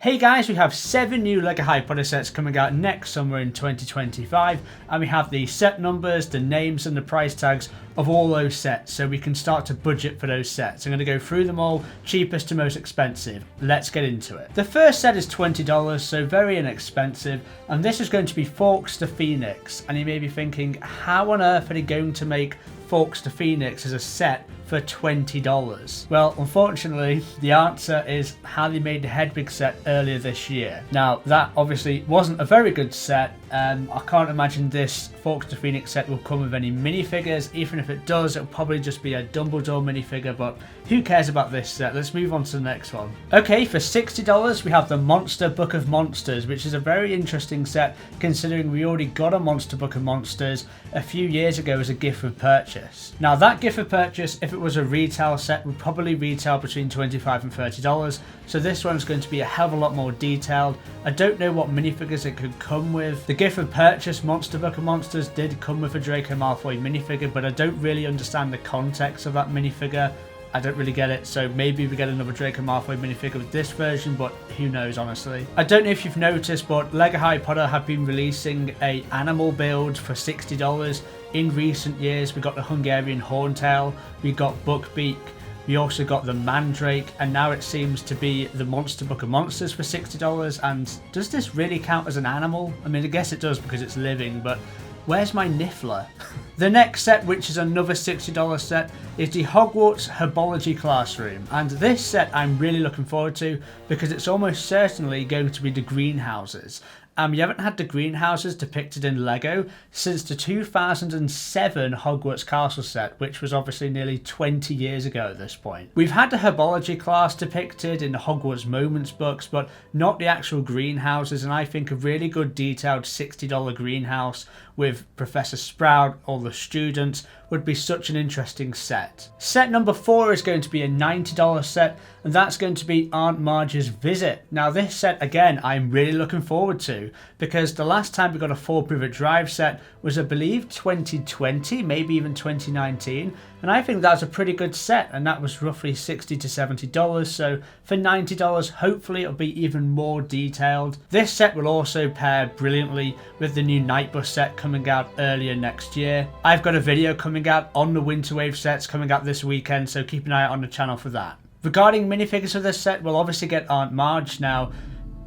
Hey guys, we have 7 new LEGO Harry Potter sets coming out next summer in 2025, and we have the set numbers, the names and the price tags of all those sets, so we can start to budget for those sets. I'm going to go through them all, cheapest to most expensive. Let's get into it. The first set is $20, so very inexpensive, and this is going to be Fawkes the Phoenix. And you may be thinking, how on earth are they going to make Fawkes the Phoenix as a set for $20? Well, unfortunately, the answer is how they made the Hedwig set earlier this year. Now, that obviously wasn't a very good set. I can't imagine this Fawkes the Phoenix set will come with any minifigures. Even if it does, it'll probably just be a Dumbledore minifigure, but who cares about this set? Let's move on to the next one. Okay, for $60, we have the Monster Book of Monsters, which is a very interesting set considering we already got a Monster Book of Monsters a few years ago as a gift with purchase. Now, that gift with purchase, if it was a retail set, would probably retail between $25 and $30. So this one's going to be a hell of a lot more detailed. I don't know what minifigures it could come with. The gift with purchase Monster Book of Monsters did come with a Draco Malfoy minifigure, but I don't really understand the context of that minifigure. I don't really get it, so maybe we get another Draco Malfoy minifigure with this version, but who knows, honestly. I don't know if you've noticed, but LEGO Harry Potter have been releasing a animal build for $60 in recent years. We got the Hungarian Horntail, we got Buckbeak, we also got the Mandrake, and now it seems to be the Monster Book of Monsters for $60. And does this really count as an animal? I mean, I guess it does because it's living, but where's my Niffler? The next set, which is another $60 set, is the Hogwarts Herbology Classroom. And this set I'm really looking forward to because it's almost certainly going to be the greenhouses. We haven't had the greenhouses depicted in LEGO since the 2007 Hogwarts Castle set, which was obviously nearly 20 years ago at this point. We've had the herbology class depicted in the Hogwarts Moments books, but not the actual greenhouses, and I think a really good detailed $60 greenhouse with Professor Sprout, all the students, would be such an interesting set. Set number 4 is going to be a $90 set, and that's going to be Aunt Marge's Visit. Now this set, again, I'm really looking forward to, because the last time we got a 4-pivot drive set was, I believe, 2020, maybe even 2019, and I think that's a pretty good set, and that was roughly $60 to $70, so for $90, hopefully it'll be even more detailed. This set will also pair brilliantly with the new Nightbus set coming out earlier next year. I've got a video coming out on the Winter Wave sets coming out this weekend, so keep an eye out on the channel for that. Regarding minifigures of this set, we'll obviously get Aunt Marge. Now,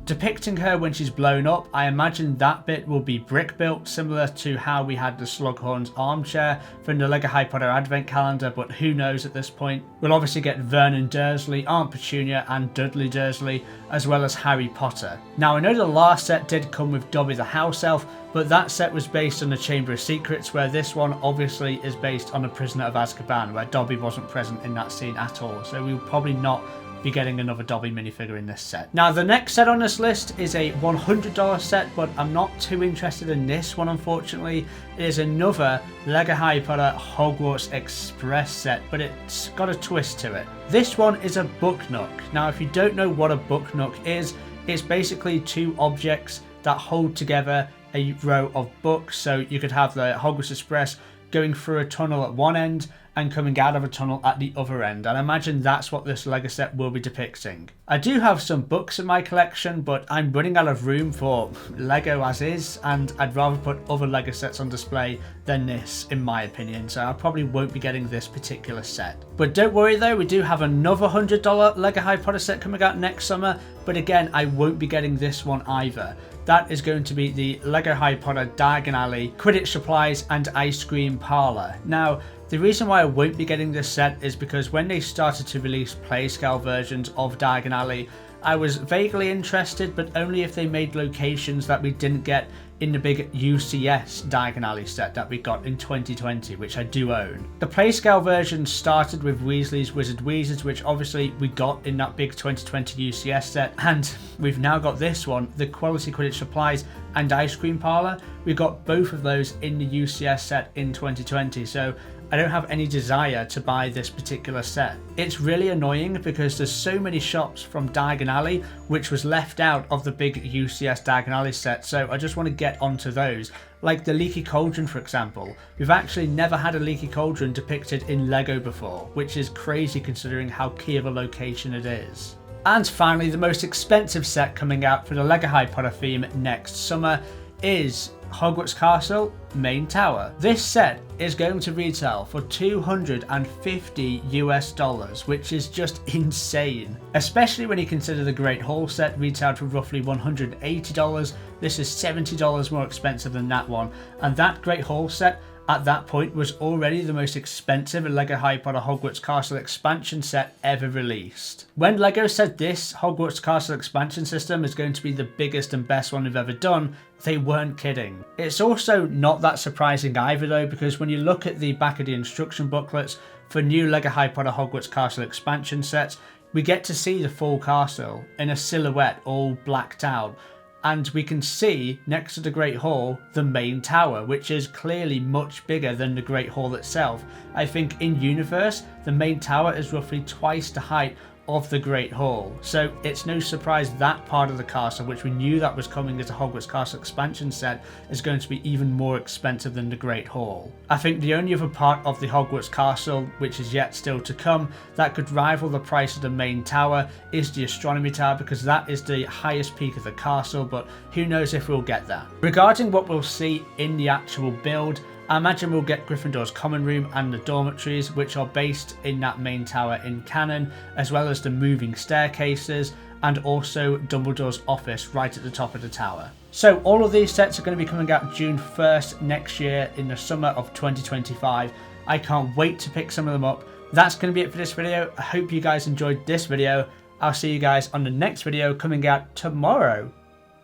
depicting her when she's blown up, I imagine that bit will be brick built, similar to how we had the Slughorn's armchair from the LEGO Harry Potter Advent Calendar, but who knows at this point. We'll obviously get Vernon Dursley, Aunt Petunia and Dudley Dursley, as well as Harry Potter. Now, I know the last set did come with Dobby the House Elf, but that set was based on the Chamber of Secrets, where this one obviously is based on a Prisoner of Azkaban, where Dobby wasn't present in that scene at all, so we'll probably not be getting another Dobby minifigure in this set. Now, the next set on this list is a $100 set, but I'm not too interested in this one, unfortunately. It is another LEGO Harry Potter Hogwarts Express set, but it's got a twist to it. This one is a book nook. Now, if you don't know what a book nook is, it's basically 2 objects that hold together a row of books. So you could have the Hogwarts Express going through a tunnel at one end and coming out of a tunnel at the other end, and I imagine that's what this LEGO set will be depicting. I do have some books in my collection, but I'm running out of room for LEGO as is, and I'd rather put other LEGO sets on display than this, in my opinion, so I probably won't be getting this particular set. But don't worry though, we do have another $100 LEGO Harry Potter set coming out next summer, but again, I won't be getting this one either. That is going to be the LEGO Harry Potter Diagon Alley, Quidditch Supplies and Ice Cream Parlour. Now, the reason why I won't be getting this set is because when they started to release playscale versions of Diagon Alley, I was vaguely interested, but only if they made locations that we didn't get in the big UCS Diagon Alley set that we got in 2020, which I do own. The playscale version started with Weasley's Wizard Wheezes, which obviously we got in that big 2020 UCS set, and we've now got this one, the Quality Quidditch Supplies and Ice Cream Parlour. We got both of those in the UCS set in 2020, so I don't have any desire to buy this particular set. It's really annoying because there's so many shops from Diagon Alley which was left out of the big UCS Diagon Alley set, so I just want to get onto those. Like the Leaky Cauldron, for example. We've actually never had a Leaky Cauldron depicted in LEGO before, which is crazy considering how key of a location it is. And finally, the most expensive set coming out for the LEGO Harry Potter theme next summer is Hogwarts Castle Main Tower. This set is going to retail for $250 US, which is just insane. Especially when you consider the Great Hall set retailed for roughly $180. This is $70 more expensive than that one. And that Great Hall set at that point was already the most expensive LEGO Harry Potter Hogwarts Castle expansion set ever released. When LEGO said this Hogwarts Castle expansion system is going to be the biggest and best one they've ever done, they weren't kidding. It's also not that surprising either though, because when you look at the back of the instruction booklets for new LEGO Harry Potter Hogwarts Castle expansion sets, we get to see the full castle in a silhouette all blacked out. And we can see next to the Great Hall the main tower, which is clearly much bigger than the Great Hall itself. I think in universe the main tower is roughly twice the height of the Great Hall, so it's no surprise that part of the castle, which we knew that was coming as a Hogwarts Castle expansion set, is going to be even more expensive than the Great Hall. I think the only other part of the Hogwarts Castle, which is yet still to come, that could rival the price of the main tower is the Astronomy Tower, because that is the highest peak of the castle, but who knows if we'll get that. Regarding what we'll see in the actual build, I imagine we'll get Gryffindor's common room and the dormitories, which are based in that main tower in canon, as well as the moving staircases and also Dumbledore's office right at the top of the tower. So all of these sets are going to be coming out June 1st next year in the summer of 2025. I can't wait to pick some of them up. That's going to be it for this video. I hope you guys enjoyed this video. I'll see you guys on the next video coming out tomorrow.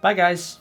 Bye guys.